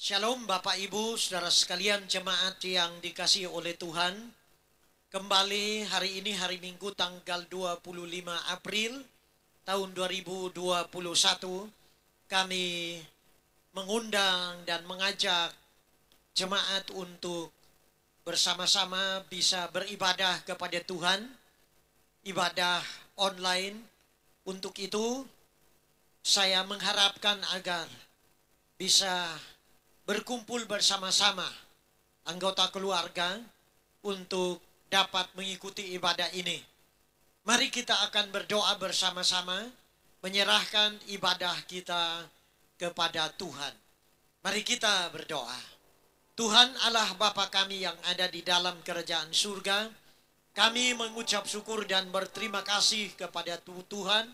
Shalom Bapak Ibu, saudara sekalian jemaat yang dikasihi oleh Tuhan. Kembali hari ini hari Minggu tanggal 25 April tahun 2021. Kami mengundang dan mengajak jemaat untuk bersama-sama bisa beribadah kepada Tuhan. Ibadah online. Untuk itu saya mengharapkan agar bisa berkumpul bersama-sama anggota keluarga untuk dapat mengikuti ibadah ini. Mari kita akan berdoa bersama-sama, menyerahkan ibadah kita kepada Tuhan. Mari kita berdoa. Tuhan Allah Bapa kami yang ada di dalam kerajaan surga, kami mengucap syukur dan berterima kasih kepada Tuhan,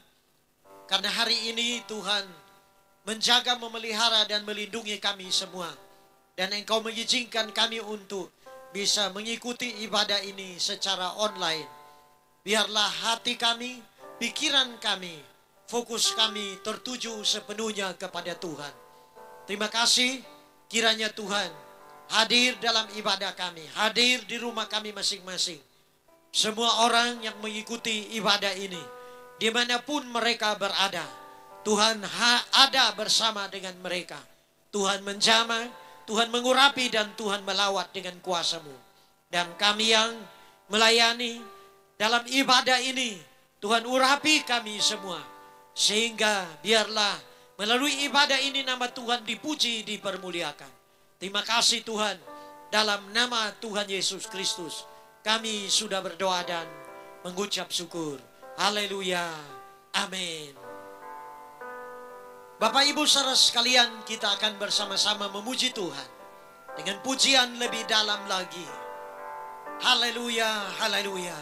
karena hari ini Tuhan menjaga, memelihara, dan melindungi kami semua. Dan Engkau mengizinkan kami untuk bisa mengikuti ibadah ini secara online. Biarlah hati kami, pikiran kami, fokus kami tertuju sepenuhnya kepada Tuhan. Terima kasih kiranya Tuhan hadir dalam ibadah kami, hadir di rumah kami masing-masing. Semua orang yang mengikuti ibadah ini, dimanapun mereka berada, Tuhan ada bersama dengan mereka. Tuhan menjamah, Tuhan mengurapi, dan Tuhan melawat dengan kuasa-Mu. Dan kami yang melayani dalam ibadah ini, Tuhan urapi kami semua. Sehingga biarlah melalui ibadah ini nama Tuhan dipuji, dipermuliakan. Terima kasih Tuhan. Dalam nama Tuhan Yesus Kristus kami sudah berdoa dan mengucap syukur. Haleluya. Amin. Bapak Ibu saudara sekalian, kita akan bersama-sama memuji Tuhan dengan pujian lebih dalam lagi. Haleluya, haleluya.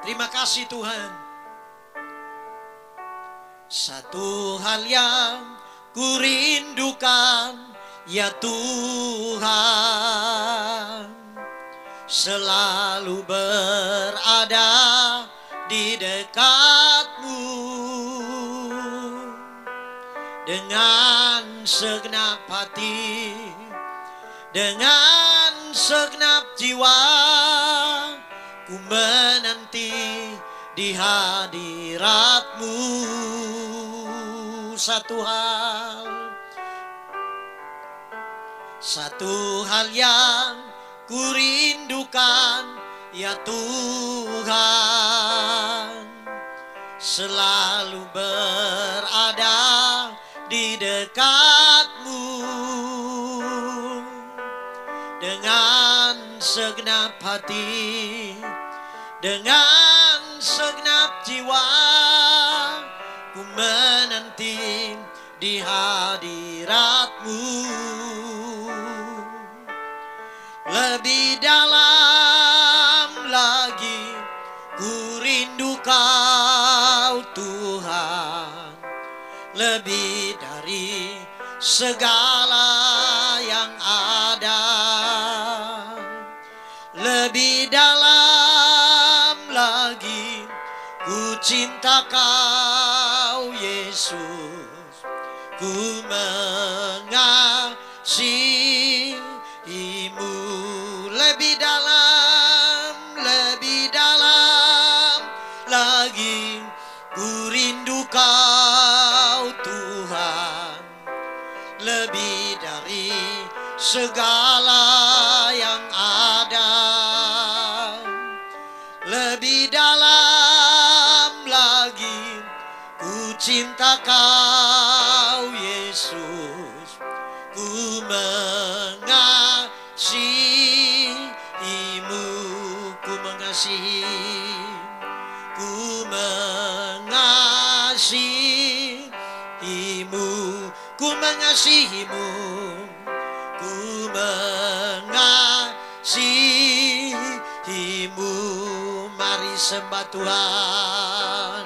Terima kasih Tuhan. Satu hal yang kurindukan, ya Tuhan, selalu berada di dekat-Mu. Dengan segenap hati, dengan segenap jiwa, ku menanti di hadirat-Mu. Satu hal yang kurindukan, ya Tuhan, selalu berada di dekat-Mu. Dengan segenap hati, dengan segenap jiwa, ku menanti di hadirat-Mu. Lebih dalam lagi ku rindu Kau Tuhan, lebih dari segala yang ada. Lebih dalam lagi ku cinta Kau Yesus, ku mengasihi-Mu. Lebih dalam lagi ku rindu Kau Tuhan, lebih dari segala yang ada. Lebih dalam lagi ku cinta Kau Yesus, ku mengasihi-Mu. Ku mengasihi-Mu, ku mengasihi-Mu, ku mengasihi-Mu. Mari sembah Tuhan.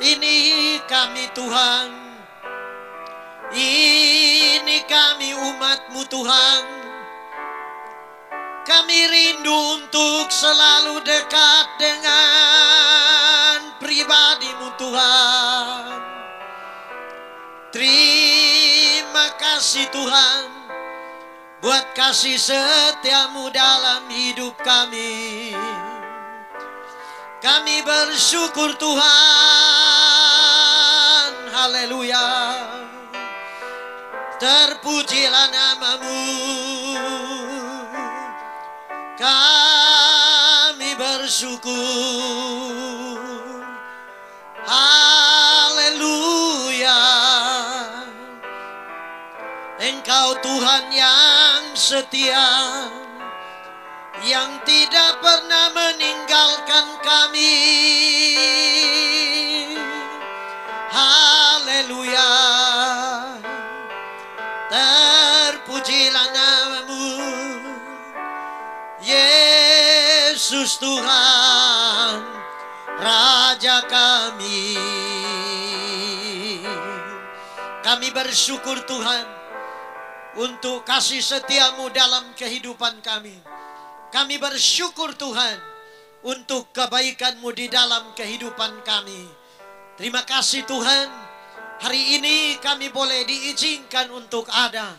Ini kami Tuhan, ini kami umat-Mu Tuhan. Kami rindu untuk selalu dekat dengan pribadi-Mu Tuhan. Terima kasih kasih Tuhan, buat kasih setiamu dalam hidup kami. Kami bersyukur Tuhan, haleluya. Terpujilah namamu. Kami bersyukur, haleluya. Engkau Tuhan yang setia, yang tidak pernah meninggalkan kami. Haleluya. Terpujilah namamu, Yesus Tuhan, Raja kami. Kami bersyukur Tuhan untuk kasih setiamu dalam kehidupan kami. Kami bersyukur Tuhan untuk kebaikanmu di dalam kehidupan kami. Terima kasih Tuhan, hari ini kami boleh diizinkan untuk ada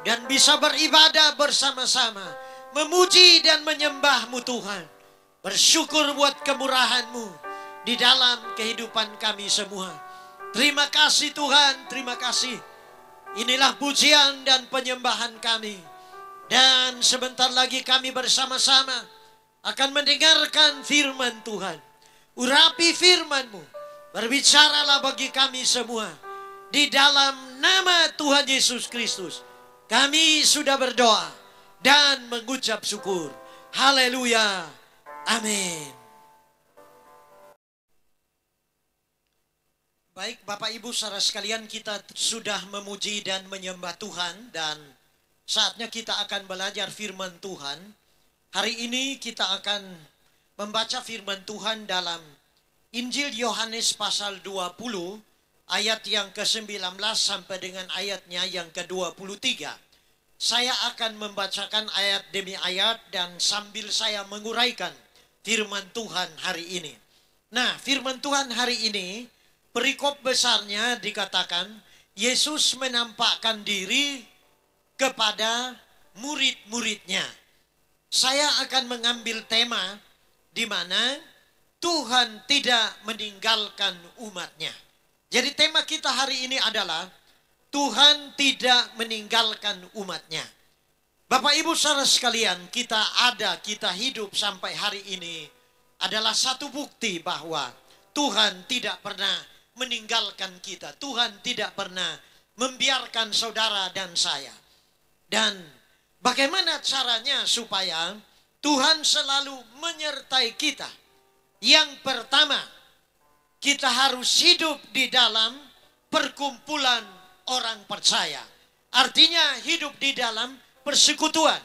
dan bisa beribadah bersama-sama, memuji dan menyembahmu Tuhan. Bersyukur buat kemurahanmu di dalam kehidupan kami semua. Terima kasih Tuhan, terima kasih. Inilah pujian dan penyembahan kami. Dan sebentar lagi kami bersama-sama akan mendengarkan firman Tuhan. Urapi firman-Mu, berbicaralah bagi kami semua. Di dalam nama Tuhan Yesus Kristus, kami sudah berdoa dan mengucap syukur. Haleluya. Amin. Baik Bapak Ibu saudara sekalian, kita sudah memuji dan menyembah Tuhan dan saatnya kita akan belajar firman Tuhan. Hari ini kita akan membaca firman Tuhan dalam Injil Yohanes pasal 20 ayat yang ke-19 sampai dengan ayatnya yang ke-23. Saya akan membacakan ayat demi ayat dan sambil saya menguraikan firman Tuhan hari ini. Nah, firman Tuhan hari ini, perikop besarnya dikatakan Yesus menampakkan diri kepada murid-muridnya. Saya akan mengambil tema di mana Tuhan tidak meninggalkan umatnya. Jadi tema kita hari ini adalah Tuhan tidak meninggalkan umatnya. Bapak Ibu saudara sekalian, kita hidup sampai hari ini adalah satu bukti bahwa Tuhan tidak pernah meninggalkan kita. Tuhan tidak pernah membiarkan saudara dan saya. Dan bagaimana caranya supaya Tuhan selalu menyertai kita? Yang pertama, kita harus hidup di dalam perkumpulan orang percaya. Artinya hidup di dalam persekutuan.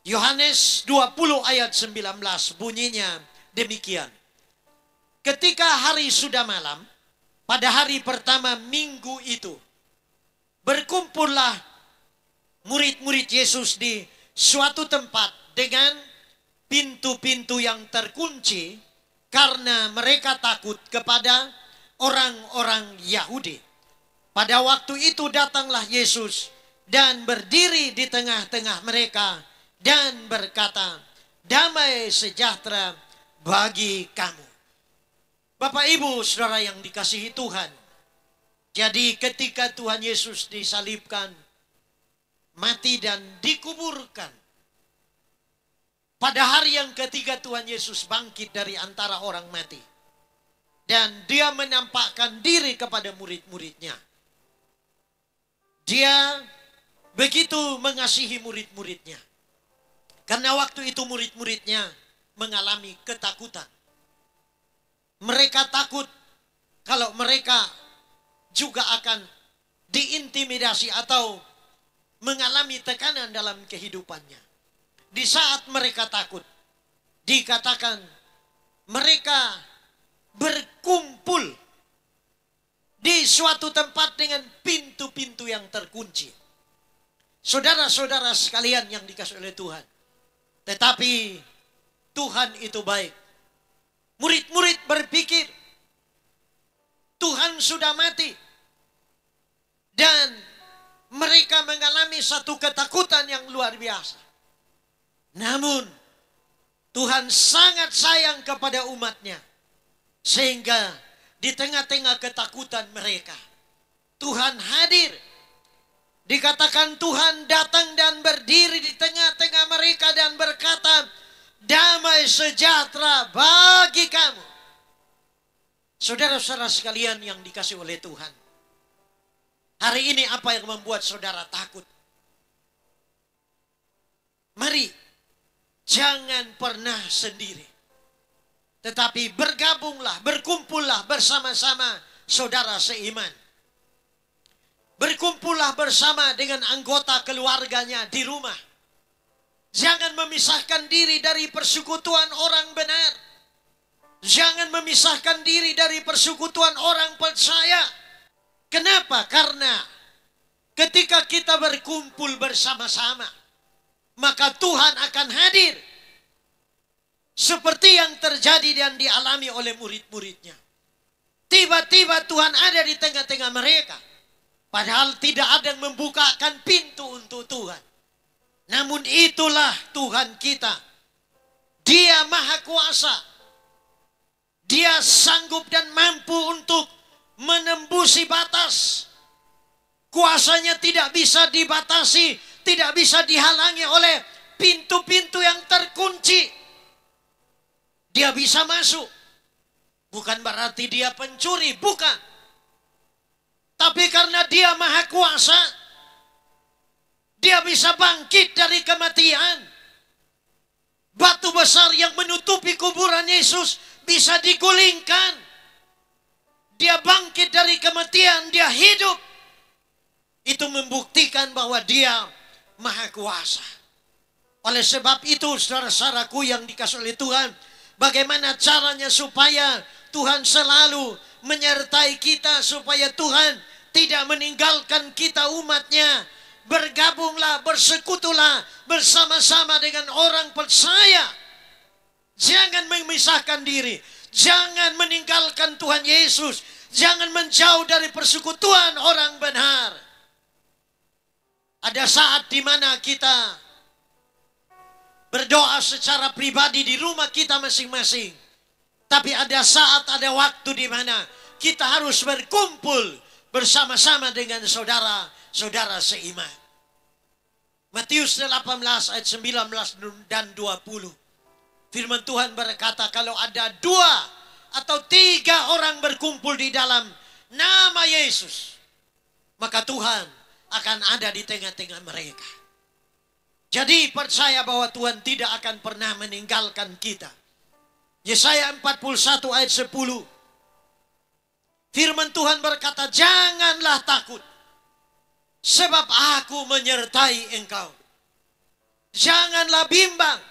Yohanes 20 ayat 19 bunyinya demikian. Ketika hari sudah malam, pada hari pertama minggu itu, berkumpullah murid-murid Yesus di suatu tempat dengan pintu-pintu yang terkunci karena mereka takut kepada orang-orang Yahudi. Pada waktu itu datanglah Yesus dan berdiri di tengah-tengah mereka dan berkata, "Damai sejahtera bagi kamu." Bapak Ibu saudara yang dikasihi Tuhan, jadi ketika Tuhan Yesus disalibkan, mati dan dikuburkan, pada hari yang ketiga Tuhan Yesus bangkit dari antara orang mati. Dan dia menampakkan diri kepada murid-muridnya. Dia begitu mengasihi murid-muridnya. Karena waktu itu murid-muridnya mengalami ketakutan. Mereka takut kalau mereka juga akan diintimidasi atau mengalami tekanan dalam kehidupannya. Di saat mereka takut, dikatakan mereka berkumpul di suatu tempat dengan pintu-pintu yang terkunci. Saudara-saudara sekalian yang dikasihi oleh Tuhan, tetapi Tuhan itu baik. Murid-murid berpikir Tuhan sudah mati dan mereka mereka mengalami satu ketakutan yang luar biasa. Namun, Tuhan sangat sayang kepada umatnya. Sehingga di tengah-tengah ketakutan mereka, Tuhan hadir. Dikatakan Tuhan datang dan berdiri di tengah-tengah mereka dan berkata, damai sejahtera bagi kamu. Saudara-saudara sekalian yang dikasihi oleh Tuhan. Hari ini apa yang membuat saudara takut? Mari, jangan pernah sendiri. Tetapi bergabunglah, berkumpullah bersama-sama saudara seiman. Berkumpullah bersama dengan anggota keluarganya di rumah. Jangan memisahkan diri dari persekutuan orang benar. Jangan memisahkan diri dari persekutuan orang percaya. Kenapa? Karena ketika kita berkumpul bersama-sama, maka Tuhan akan hadir. Seperti yang terjadi dan dialami oleh murid-muridnya. Tiba-tiba Tuhan ada di tengah-tengah mereka. Padahal tidak ada yang membukakan pintu untuk Tuhan. Namun itulah Tuhan kita. Dia maha kuasa. Dia sanggup dan mampu untuk menembusi batas. Kuasanya tidak bisa dibatasi, tidak bisa dihalangi oleh pintu-pintu yang terkunci. Dia bisa masuk. Bukan berarti dia pencuri, bukan. Tapi karena dia maha kuasa, dia bisa bangkit dari kematian. Batu besar yang menutupi kuburan Yesus bisa digulingkan. Dia bangkit dari kematian, dia hidup. Itu membuktikan bahwa dia maha kuasa. Oleh sebab itu, saudara-saudaraku yang dikasihi oleh Tuhan, bagaimana caranya supaya Tuhan selalu menyertai kita, supaya Tuhan tidak meninggalkan kita umatnya. Bergabunglah, bersekutulah bersama-sama dengan orang percaya. Jangan memisahkan diri. Jangan meninggalkan Tuhan Yesus. Jangan menjauh dari persekutuan orang benar. Ada saat di mana kita berdoa secara pribadi di rumah kita masing-masing. Tapi ada saat, ada waktu di mana kita harus berkumpul bersama-sama dengan saudara-saudara seiman. Matius 18 ayat 19 dan 20. Firman Tuhan berkata, kalau ada 2 atau 3 orang berkumpul di dalam nama Yesus, maka Tuhan akan ada di tengah-tengah mereka. Jadi percaya bahwa Tuhan tidak akan pernah meninggalkan kita. Yesaya 41 ayat 10. Firman Tuhan berkata, janganlah takut, sebab aku menyertai engkau. Janganlah bimbang,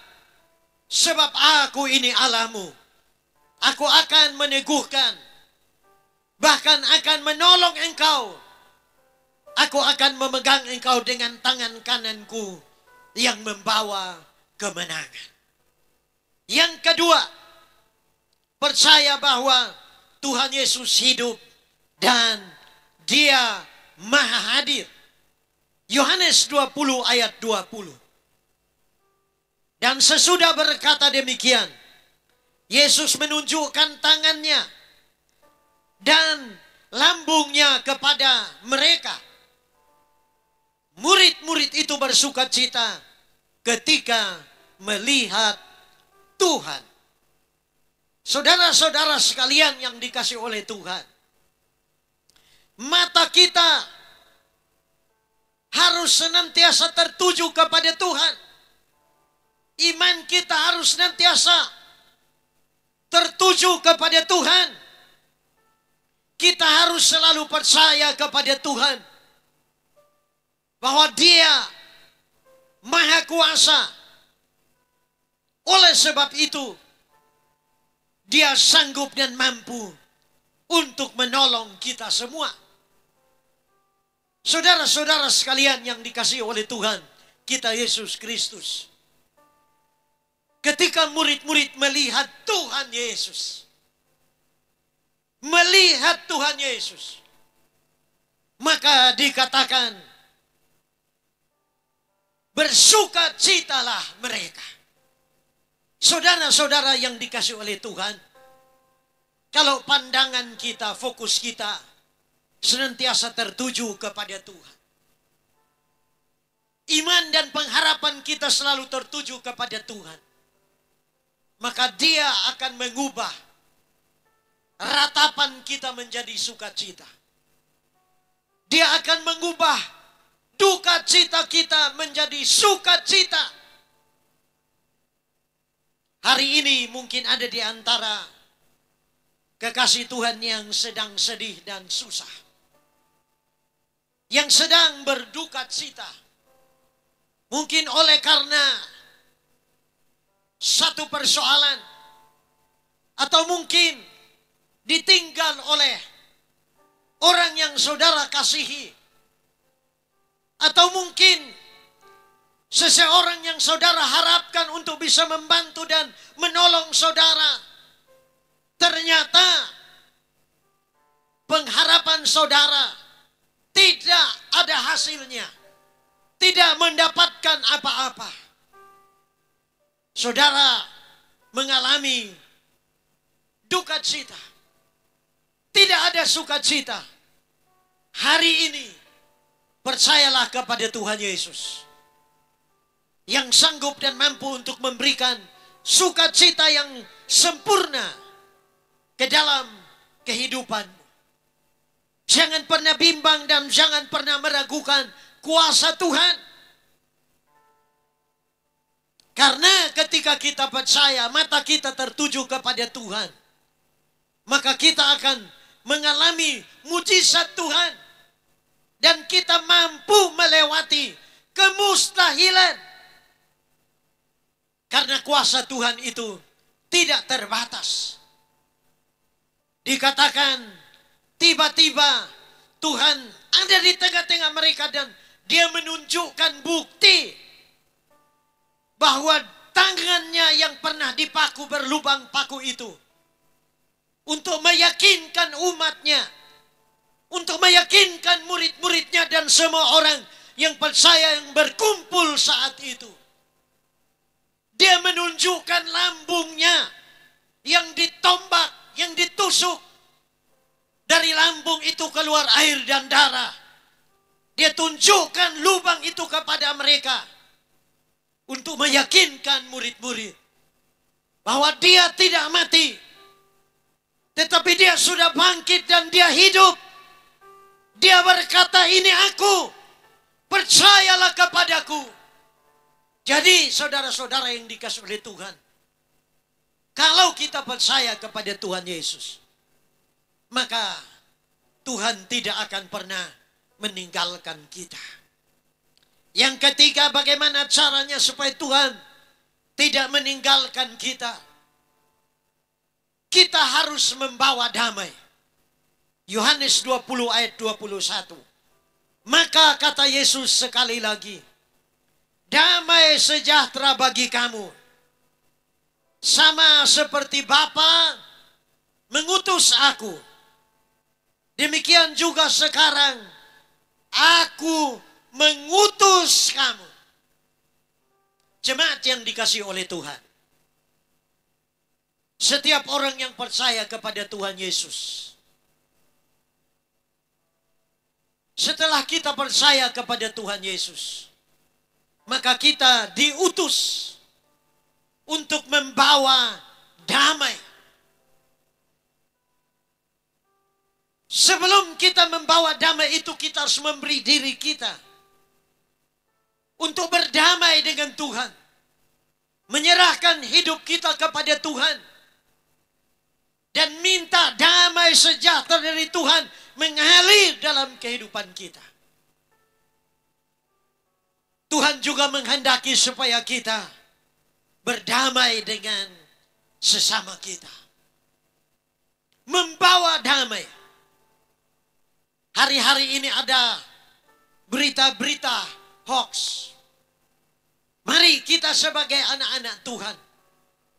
sebab aku ini Allahmu. Aku akan meneguhkan, bahkan akan menolong engkau. Aku akan memegang engkau dengan tangan kananku yang membawa kemenangan. Yang kedua, percaya bahwa Tuhan Yesus hidup dan dia maha hadir. Yohanes 20 ayat 20. Dan sesudah berkata demikian, Yesus menunjukkan tangannya dan lambungnya kepada mereka. Murid-murid itu bersuka cita ketika melihat Tuhan. Saudara-saudara sekalian yang dikasihi oleh Tuhan, mata kita harus senantiasa tertuju kepada Tuhan. Iman kita harus senantiasa tertuju kepada Tuhan. Kita harus selalu percaya kepada Tuhan, bahwa dia maha kuasa. Oleh sebab itu, dia sanggup dan mampu untuk menolong kita semua. Saudara-saudara sekalian yang dikasihi oleh Tuhan kita Yesus Kristus, ketika murid-murid melihat Tuhan Yesus, maka dikatakan bersukacitalah mereka. Saudara-saudara yang dikasihi oleh Tuhan, kalau pandangan kita, fokus kita senantiasa tertuju kepada Tuhan, iman dan pengharapan kita selalu tertuju kepada Tuhan, maka Dia akan mengubah ratapan kita menjadi sukacita. Dia akan mengubah duka cita kita menjadi sukacita. Hari ini mungkin ada di antara kekasih Tuhan yang sedang sedih dan susah, yang sedang berduka cita. Mungkin oleh karena satu persoalan, atau mungkin ditinggal oleh orang yang saudara kasihi, atau mungkin seseorang yang saudara harapkan untuk bisa membantu dan menolong saudara, ternyata pengharapan saudara tidak ada hasilnya, tidak mendapatkan apa-apa. Saudara mengalami duka cita, tidak ada sukacita. Hari ini percayalah kepada Tuhan Yesus yang sanggup dan mampu untuk memberikan sukacita yang sempurna ke dalam kehidupanmu. Jangan pernah bimbang dan jangan pernah meragukan kuasa Tuhan. Karena ketika kita percaya, mata kita tertuju kepada Tuhan, maka kita akan mengalami mujizat Tuhan. Dan kita mampu melewati kemustahilan. Karena kuasa Tuhan itu tidak terbatas. Dikatakan tiba-tiba Tuhan ada di tengah-tengah mereka dan Dia menunjukkan bukti bahwa tangannya yang pernah dipaku berlubang paku itu untuk meyakinkan umatnya, untuk meyakinkan murid-muridnya dan semua orang yang percaya yang berkumpul saat itu. Dia menunjukkan lambungnya yang ditombak, yang ditusuk. Dari lambung itu keluar air dan darah. Dia tunjukkan lubang itu kepada mereka untuk meyakinkan murid-murid bahwa Dia tidak mati, tetapi Dia sudah bangkit dan Dia hidup. Dia berkata, ini aku, percayalah kepadaku. Jadi saudara-saudara yang dikasihi oleh Tuhan, kalau kita percaya kepada Tuhan Yesus, maka Tuhan tidak akan pernah meninggalkan kita. Yang ketiga, bagaimana caranya supaya Tuhan tidak meninggalkan kita? Kita harus membawa damai. Yohanes 20 ayat 21. Maka kata Yesus sekali lagi, damai sejahtera bagi kamu. Sama seperti Bapa mengutus aku, demikian juga sekarang aku mengutus kamu. Jemaat yang dikasihi oleh Tuhan, setiap orang yang percaya kepada Tuhan Yesus, setelah kita percaya kepada Tuhan Yesus, maka kita diutus untuk membawa damai. Sebelum kita membawa damai itu, kita harus memberi diri kita untuk berdamai dengan Tuhan, menyerahkan hidup kita kepada Tuhan, dan minta damai sejahtera dari Tuhan mengalir dalam kehidupan kita. Tuhan juga menghendaki supaya kita berdamai dengan sesama kita, membawa damai. Hari-hari ini ada berita-berita hoax. Mari kita sebagai anak-anak Tuhan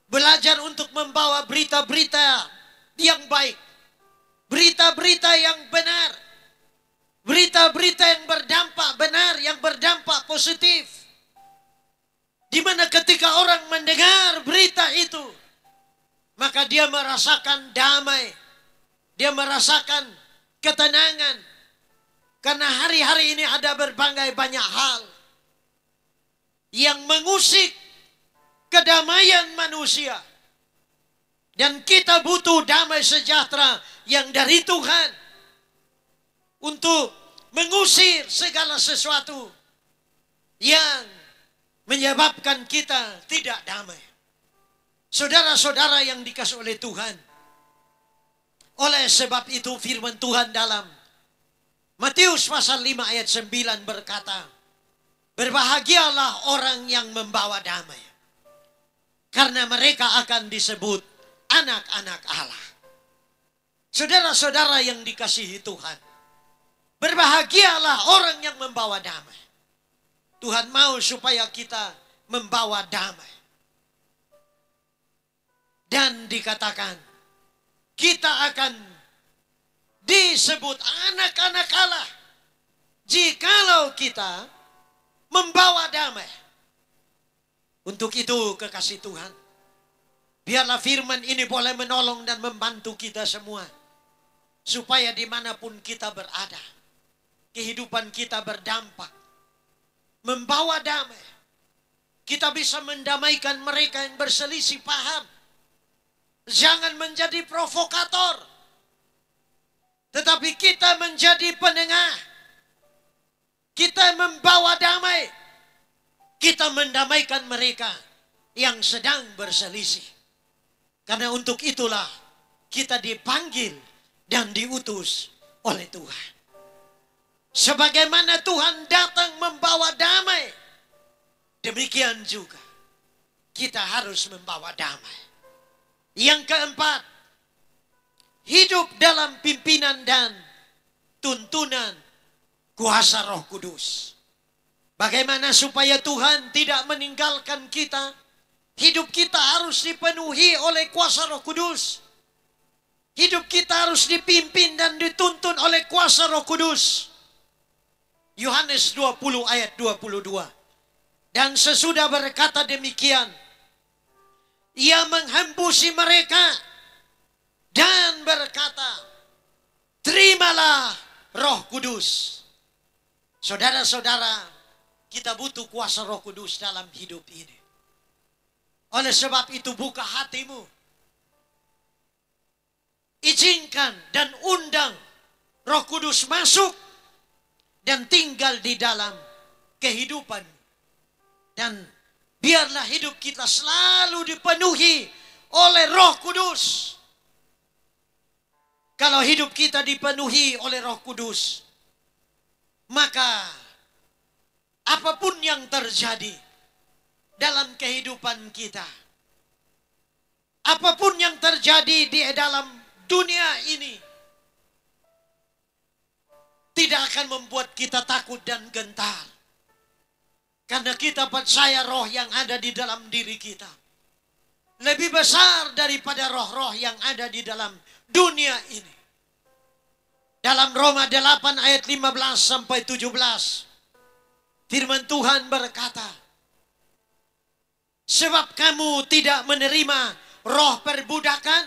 belajar untuk membawa berita-berita yang baik, berita-berita yang benar, berita-berita yang berdampak benar, yang berdampak positif. maka dia merasakan damai, dia merasakan ketenangan. Karena hari-hari ini ada berbagai banyak hal yang mengusik kedamaian manusia. Dan kita butuh damai sejahtera yang dari Tuhan untuk mengusir segala sesuatu yang menyebabkan kita tidak damai. Saudara-saudara yang dikasihi oleh Tuhan, oleh sebab itu firman Tuhan dalam Matius pasal 5 ayat 9 berkata, berbahagialah orang yang membawa damai, karena mereka akan disebut anak-anak Allah. Saudara-saudara yang dikasihi Tuhan, berbahagialah orang yang membawa damai. Tuhan mau supaya kita membawa damai. Dan dikatakan, kita akan disebut anak-anak Allah jikalau kita membawa damai. Untuk itu kekasih Tuhan, biarlah firman ini boleh menolong dan membantu kita semua, supaya dimanapun kita berada, kehidupan kita berdampak, membawa damai. Kita bisa mendamaikan mereka yang berselisih paham. Jangan menjadi provokator, tetapi kita menjadi penengah. Kita membawa damai. Kita mendamaikan mereka yang sedang berselisih. Karena untuk itulah kita dipanggil dan diutus oleh Tuhan. Sebagaimana Tuhan datang membawa damai, demikian juga kita harus membawa damai. Yang keempat, hidup dalam pimpinan dan tuntunan kuasa Roh Kudus. Bagaimana supaya Tuhan tidak meninggalkan kita? Hidup kita harus dipenuhi oleh kuasa Roh Kudus. Hidup kita harus dipimpin dan dituntun oleh kuasa Roh Kudus. Yohanes 20 ayat 22. Dan sesudah berkata demikian, ia menghembusi mereka dan berkata, terimalah Roh Kudus. Saudara-saudara, kita butuh kuasa Roh Kudus dalam hidup ini. Oleh sebab itu buka hatimu. Izinkan dan undang Roh Kudus masuk dan tinggal di dalam kehidupan. Dan biarlah hidup kita selalu dipenuhi oleh Roh Kudus. Kalau hidup kita dipenuhi oleh Roh Kudus, maka apapun yang terjadi dalam kehidupan kita, apapun yang terjadi di dalam dunia ini, tidak akan membuat kita takut dan gentar. Karena kita percaya roh yang ada di dalam diri kita lebih besar daripada roh-roh yang ada di dalam dunia ini. Dalam Roma 8 ayat 15 sampai 17, firman Tuhan berkata, sebab kamu tidak menerima roh perbudakan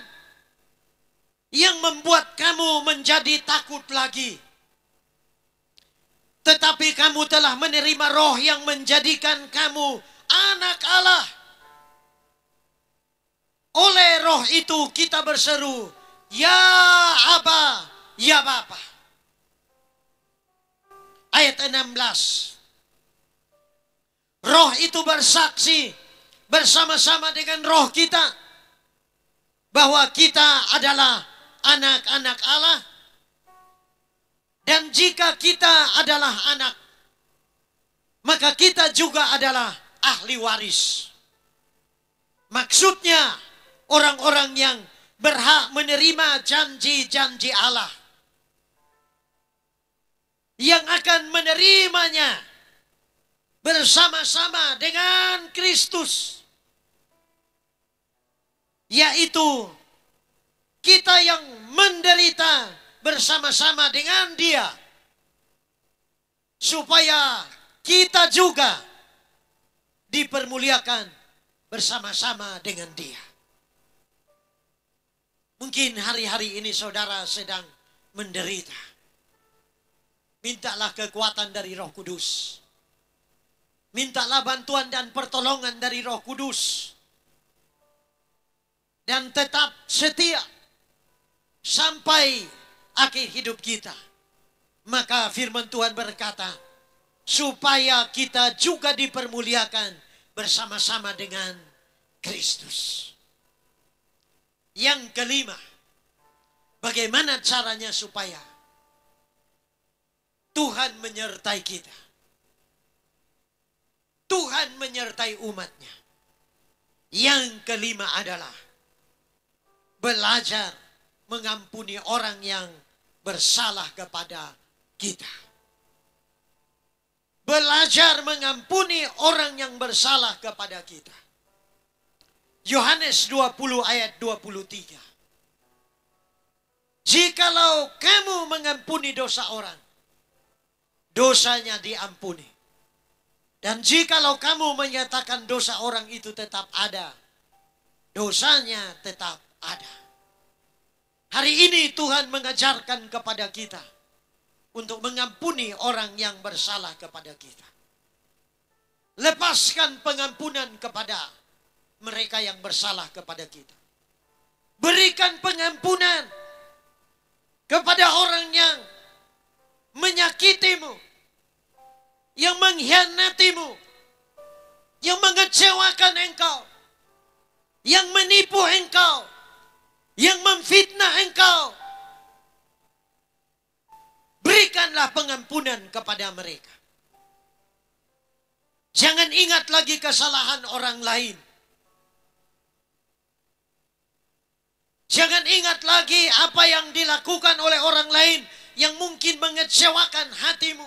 yang membuat kamu menjadi takut lagi. Tetapi kamu telah menerima roh yang menjadikan kamu anak Allah. Oleh roh itu kita berseru, ya Aba, ya Bapa. Ayat 16. Roh itu bersaksi bersama-sama dengan roh kita bahwa kita adalah anak-anak Allah. Dan jika kita adalah anak, maka kita juga adalah ahli waris. Maksudnya orang-orang yang berhak menerima janji-janji Allah, yang akan menerimanya bersama-sama dengan Kristus, yaitu kita yang menderita bersama-sama dengan Dia, supaya kita juga dipermuliakan bersama-sama dengan Dia. Mungkin hari-hari ini saudara sedang menderita. Mintalah kekuatan dari Roh Kudus. Mintalah bantuan dan pertolongan dari Roh Kudus. Dan tetap setia sampai akhir hidup kita. Maka firman Tuhan berkata, supaya kita juga dipermuliakan bersama-sama dengan Kristus. Yang kelima, bagaimana caranya supaya Tuhan menyertai kita. Tuhan menyertai umatnya. Yang kelima adalah belajar mengampuni orang yang bersalah kepada kita. Belajar mengampuni orang yang bersalah kepada kita. Yohanes 20 ayat 23. Jikalau kamu mengampuni dosa orang, dosanya diampuni. Dan jikalau kamu menyatakan dosa orang itu tetap ada, dosanya tetap ada. Hari ini Tuhan mengajarkan kepada kita untuk mengampuni orang yang bersalah kepada kita. Lepaskan pengampunan kepada mereka yang bersalah kepada kita. Berikan pengampunan kepada orang yang menyakitimu, yang mengkhianatimu, yang mengecewakan engkau, yang menipu engkau, yang memfitnah engkau. Berikanlah pengampunan kepada mereka. Jangan ingat lagi kesalahan orang lain. Jangan ingat lagi apa yang dilakukan oleh orang lain yang mungkin mengecewakan hatimu.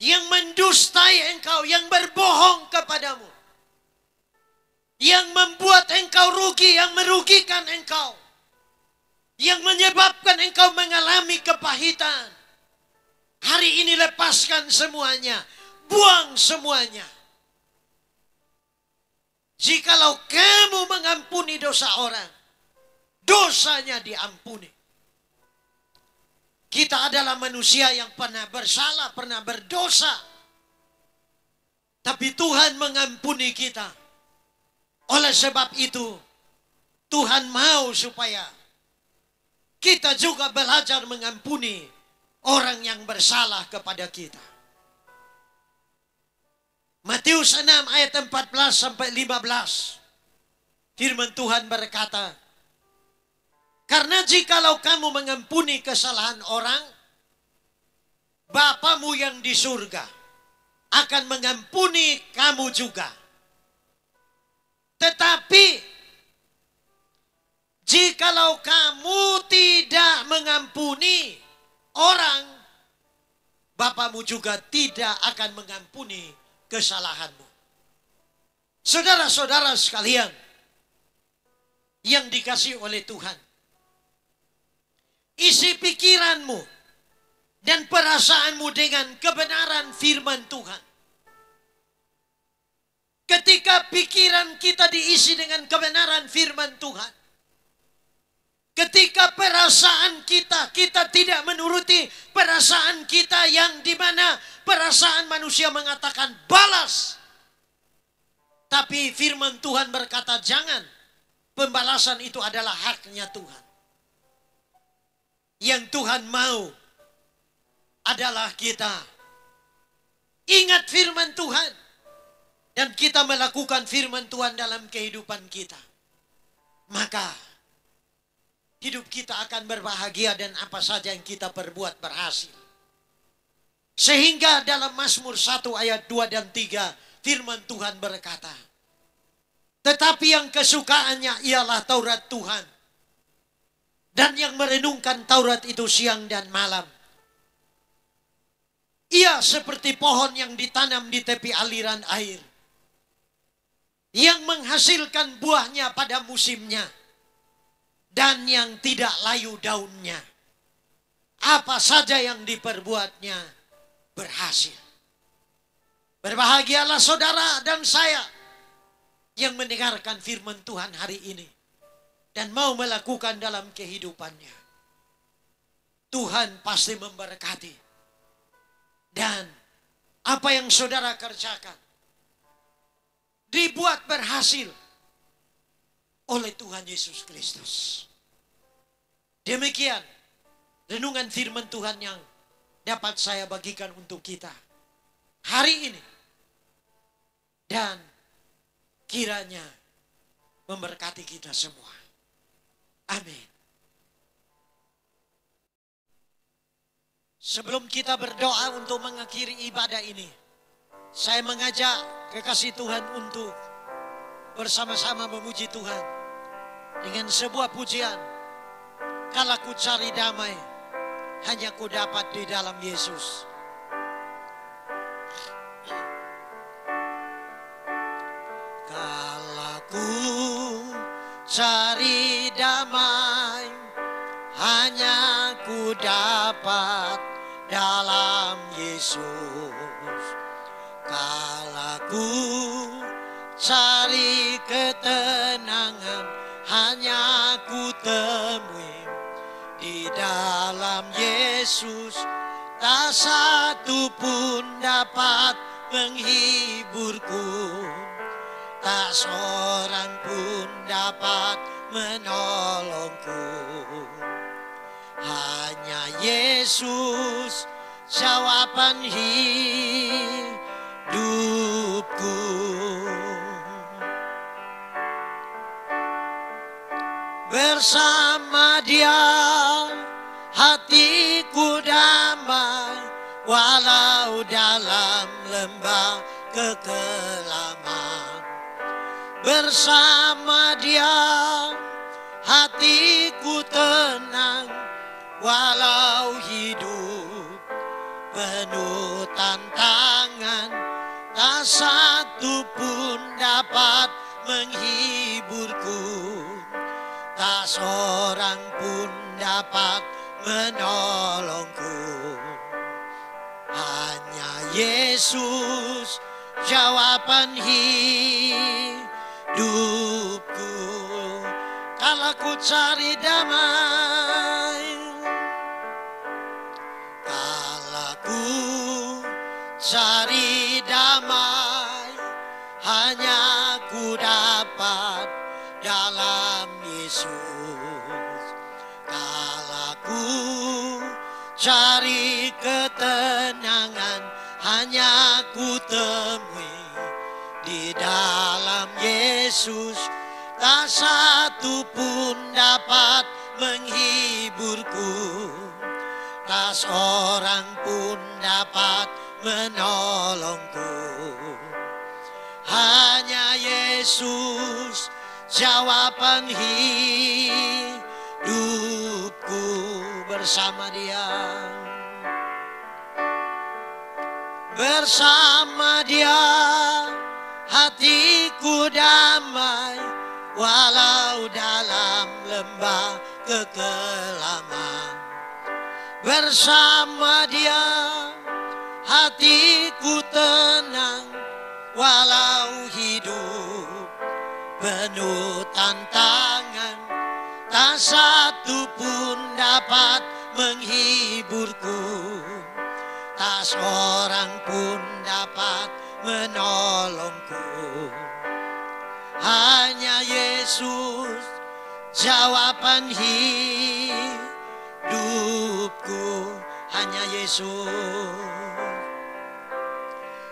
Yang mendustai engkau, yang berbohong kepadamu. Yang membuat engkau rugi, yang merugikan engkau. Yang menyebabkan engkau mengalami kepahitan. Hari ini lepaskan semuanya. Buang semuanya. Jikalau kamu mengampuni dosa orang, dosanya diampuni. Kita adalah manusia yang pernah bersalah, pernah berdosa. Tapi Tuhan mengampuni kita. Oleh sebab itu, Tuhan mau supaya kita juga belajar mengampuni orang yang bersalah kepada kita. Matius 6 ayat 14 sampai 15. Firman Tuhan berkata, karena jikalau kamu mengampuni kesalahan orang, Bapamu yang di surga akan mengampuni kamu juga. Tetapi jikalau kamu tidak mengampuni orang, Bapamu juga tidak akan mengampuni kesalahanmu. Saudara-saudara sekalian yang dikasihi oleh Tuhan, isi pikiranmu dan perasaanmu dengan kebenaran firman Tuhan. Ketika pikiran kita diisi dengan kebenaran firman Tuhan, ketika perasaan kita tidak menuruti perasaan kita, yang dimana perasaan manusia mengatakan balas. Tapi firman Tuhan berkata jangan. Pembalasan itu adalah haknya Tuhan. Yang Tuhan mau adalah kita ingat firman Tuhan. Dan kita melakukan firman Tuhan dalam kehidupan kita. Maka hidup kita akan berbahagia dan apa saja yang kita perbuat berhasil. Sehingga dalam Mazmur 1 ayat 2 dan 3 firman Tuhan berkata, tetapi yang kesukaannya ialah Taurat Tuhan. Dan yang merenungkan Taurat itu siang dan malam. Ia seperti pohon yang ditanam di tepi aliran air. Yang menghasilkan buahnya pada musimnya. Dan yang tidak layu daunnya. Apa saja yang diperbuatnya berhasil. Berbahagialah saudara dan saya yang mendengarkan firman Tuhan hari ini. dan mau melakukan dalam kehidupannya, Tuhan pasti memberkati. Dan apa yang saudara kerjakan dibuat berhasil oleh Tuhan Yesus Kristus. Demikian renungan firman Tuhan yang dapat saya bagikan untuk kita hari ini. Dan kiranya memberkati kita semua. Amin. Sebelum kita berdoa untuk mengakhiri ibadah ini, saya mengajak kekasih Tuhan untuk bersama-sama memuji Tuhan dengan sebuah pujian. Kala ku cari damai, hanya ku dapat di dalam Yesus. Kala ku cari damai, hanya ku dapat dalam Yesus. Kala ku cari ketenangan, hanya ku temui di dalam Yesus. Tak satu pun dapat menghiburku, tak seorang pun dapat menolongku. Hanya Yesus jawaban hidupku. Bersama Dia hatiku damai, walau dalam lembah kekelaman. Bersama Dia hatiku tenang, walau hidup penuh tantangan. Tak satu pun dapat menghiburku, tak seorang pun dapat menolongku. Hanya Yesus jawaban hidupku. Kala ku cari damai, kala ku cari damai, hanya ku dapat dalam Yesus. Kala ku cari ketenangan, hanya ku temui di dalam Yesus. Tak satu pun dapat menghiburku, tak seorang pun dapat menolongku. Hanya Yesus jawaban hidupku. Bersama Dia, bersama Dia hatiku damai, walau dalam lembah kekelaman. Bersama Dia hatiku tenang, walau hidup penuh tantangan. Tak satu pun dapat menghiburku, tak seorang pun dapat menolongku. Hanya Yesus jawaban hidupku. Hanya Yesus,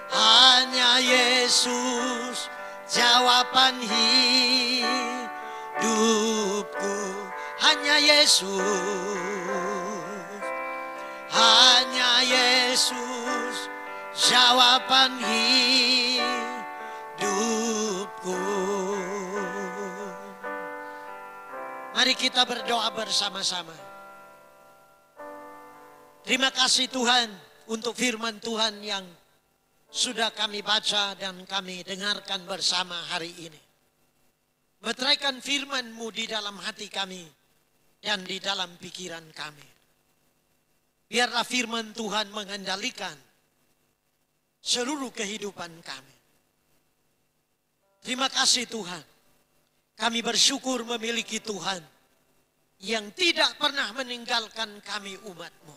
hanya Yesus jawaban hidupku. Hanya Yesus, hanya Yesus jawaban hidupku. Mari kita berdoa bersama-sama. Terima kasih Tuhan untuk firman Tuhan yang sudah kami baca dan kami dengarkan bersama hari ini. Meteraikan firman-Mu di dalam hati kami dan di dalam pikiran kami. Biarlah firman Tuhan mengendalikan seluruh kehidupan kami. Terima kasih Tuhan, Kami bersyukur memiliki Tuhan yang tidak pernah meninggalkan kami umat-Mu.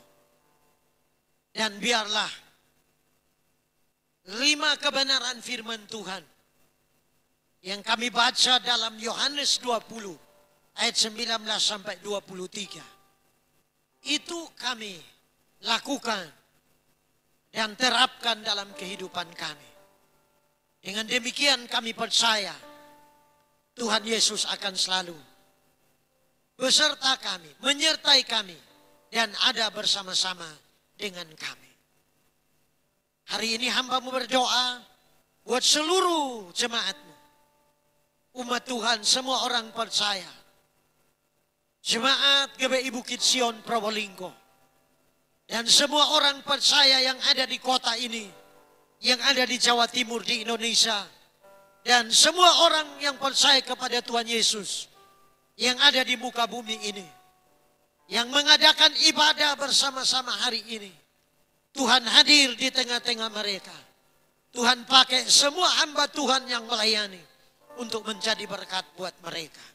Dan biarlah 5 kebenaran firman Tuhan yang kami baca dalam Yohanes 20 ayat 19 sampai 23. Itu kami lakukan dan terapkan dalam kehidupan kami. Dengan demikian kami percaya Tuhan Yesus akan selalu beserta kami, menyertai kami, dan ada bersama-sama dengan kami. Hari ini hamba-Mu berdoa buat seluruh jemaat-Mu, umat Tuhan, semua orang percaya, jemaat GBI Bukit Sion Probolinggo, dan semua orang percaya yang ada di kota ini, yang ada di Jawa Timur di Indonesia, dan semua orang yang percaya kepada Tuhan Yesus yang ada di muka bumi ini, yang mengadakan ibadah bersama-sama hari ini. Tuhan hadir di tengah-tengah mereka. Tuhan pakai semua hamba Tuhan yang melayani untuk menjadi berkat buat mereka.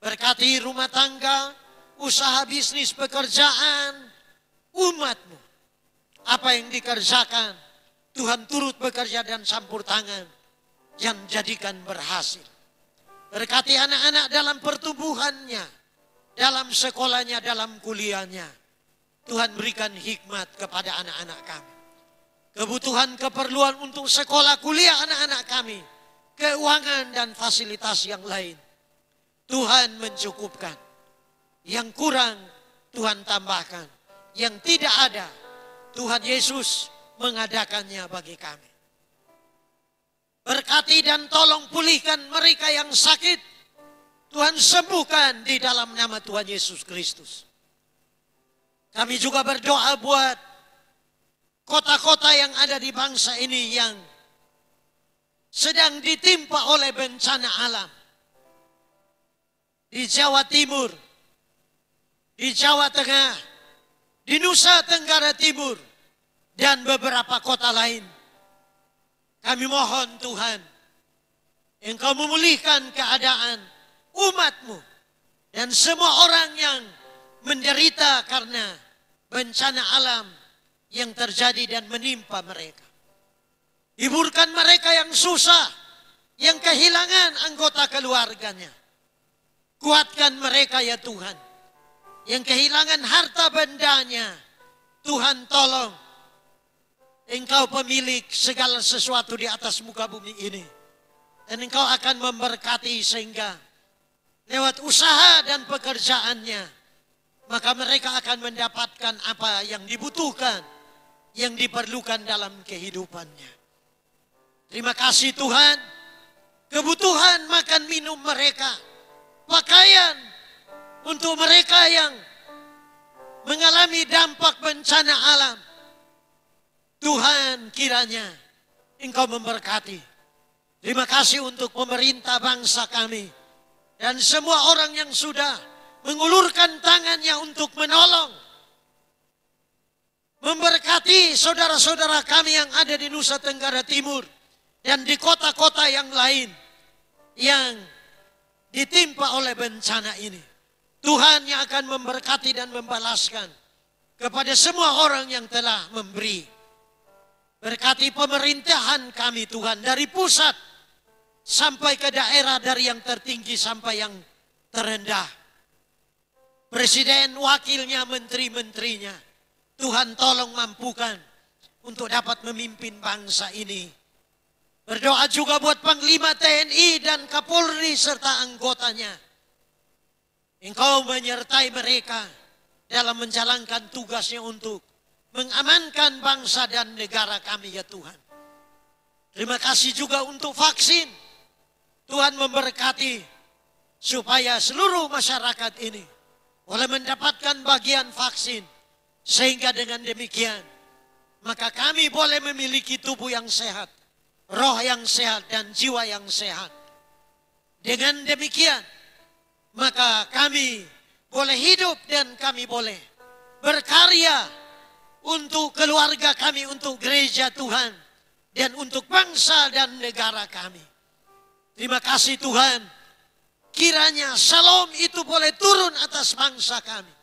Berkati rumah tangga, usaha bisnis, pekerjaan umat-Mu. Apa yang dikerjakan, Tuhan turut bekerja dan campur tangan yang jadikan berhasil. Berkati anak-anak dalam pertumbuhannya, dalam sekolahnya, dalam kuliahnya. Tuhan berikan hikmat kepada anak-anak kami. Kebutuhan keperluan untuk sekolah kuliah anak-anak kami, keuangan dan fasilitas yang lain, Tuhan mencukupkan. Yang kurang Tuhan tambahkan. Yang tidak ada, Tuhan Yesus mengadakannya bagi kami. Berkati dan tolong pulihkan mereka yang sakit. Tuhan sembuhkan di dalam nama Tuhan Yesus Kristus. Kami juga berdoa buat kota-kota yang ada di bangsa ini yang sedang ditimpa oleh bencana alam. Di Jawa Timur, di Jawa Tengah, di Nusa Tenggara Timur, dan beberapa kota lain. Kami mohon Tuhan, Engkau memulihkan keadaan umat-Mu dan semua orang yang menderita karena bencana alam yang terjadi dan menimpa mereka. Hiburkan mereka yang susah, yang kehilangan anggota keluarganya. Kuatkan mereka ya Tuhan, yang kehilangan harta bendanya. Tuhan tolong. Engkau pemilik segala sesuatu di atas muka bumi ini. Dan Engkau akan memberkati sehingga lewat usaha dan pekerjaannya, maka mereka akan mendapatkan apa yang dibutuhkan, yang diperlukan dalam kehidupannya. Terima kasih Tuhan. Kebutuhan makan minum mereka, pakaian untuk mereka yang mengalami dampak bencana alam, Tuhan kiranya Engkau memberkati. Terima kasih untuk pemerintah bangsa kami dan semua orang yang sudah mengulurkan tangannya untuk menolong, memberkati saudara-saudara kami yang ada di Nusa Tenggara Timur dan di kota-kota yang lain yang ditimpa oleh bencana ini. Tuhan yang akan memberkati dan membalaskan kepada semua orang yang telah memberi. Berkati pemerintahan kami Tuhan, dari pusat sampai ke daerah, dari yang tertinggi sampai yang terendah. Presiden, wakilnya, menteri-menterinya, Tuhan tolong mampukan untuk dapat memimpin bangsa ini. Berdoa juga buat Panglima TNI dan Kapolri serta anggotanya. Engkau menyertai mereka dalam menjalankan tugasnya untuk mengamankan bangsa dan negara kami ya Tuhan. Terima kasih juga untuk vaksin. Tuhan memberkati supaya seluruh masyarakat ini boleh mendapatkan bagian vaksin. Sehingga dengan demikian, maka kami boleh memiliki tubuh yang sehat, roh yang sehat, dan jiwa yang sehat. Dengan demikian, maka kami boleh hidup dan kami boleh berkarya untuk keluarga kami, untuk gereja Tuhan, dan untuk bangsa dan negara kami. Terima kasih Tuhan. kiranya Shalom itu boleh turun atas bangsa kami.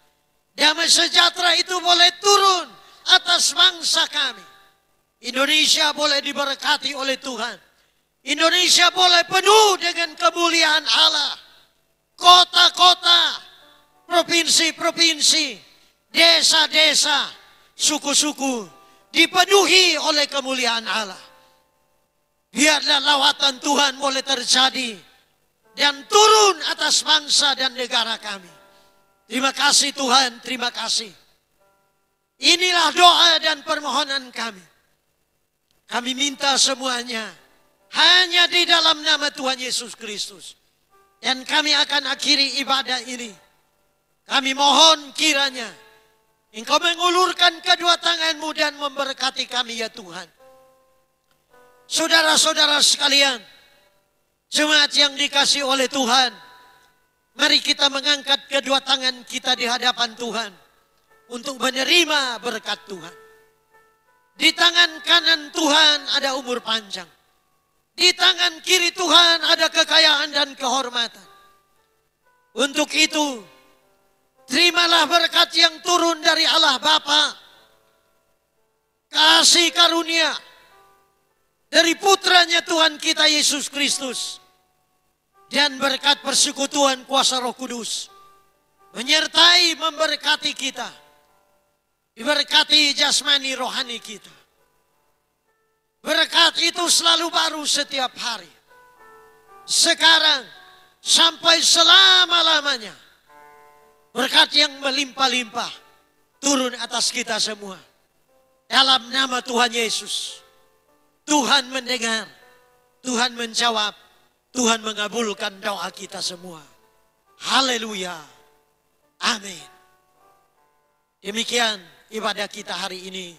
Damai sejahtera itu boleh turun atas bangsa kami. Indonesia boleh diberkati oleh Tuhan. Indonesia boleh penuh dengan kemuliaan Allah. Kota-kota, provinsi-provinsi, desa-desa, suku-suku dipenuhi oleh kemuliaan Allah. Biarlah lawatan Tuhan boleh terjadi dan turun atas bangsa dan negara kami. Terima kasih Tuhan, terima kasih. Inilah doa dan permohonan kami. Kami minta semuanya hanya di dalam nama Tuhan Yesus Kristus. Dan kami akan akhiri ibadah ini. Kami mohon kiranya Engkau mengulurkan kedua tangan-Mu dan memberkati kami ya Tuhan. Saudara-saudara sekalian, jemaat yang dikasihi oleh Tuhan, mari kita mengangkat kedua tangan kita di hadapan Tuhan untuk menerima berkat Tuhan. Di tangan kanan Tuhan ada umur panjang. Di tangan kiri Tuhan ada kekayaan dan kehormatan. Untuk itu, terimalah berkat yang turun dari Allah Bapa, kasih karunia dari putranya Tuhan kita Yesus Kristus, dan berkat persekutuan kuasa Roh Kudus menyertai memberkati kita, diberkati jasmani rohani kita. Berkat itu selalu baru setiap hari, sekarang sampai selama-lamanya. Berkat yang melimpah-limpah turun atas kita semua. Dalam nama Tuhan Yesus, Tuhan mendengar, Tuhan menjawab, Tuhan mengabulkan doa kita semua. Haleluya. Amin. Demikian ibadah kita hari ini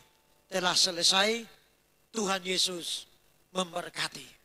telah selesai. Tuhan Yesus memberkati.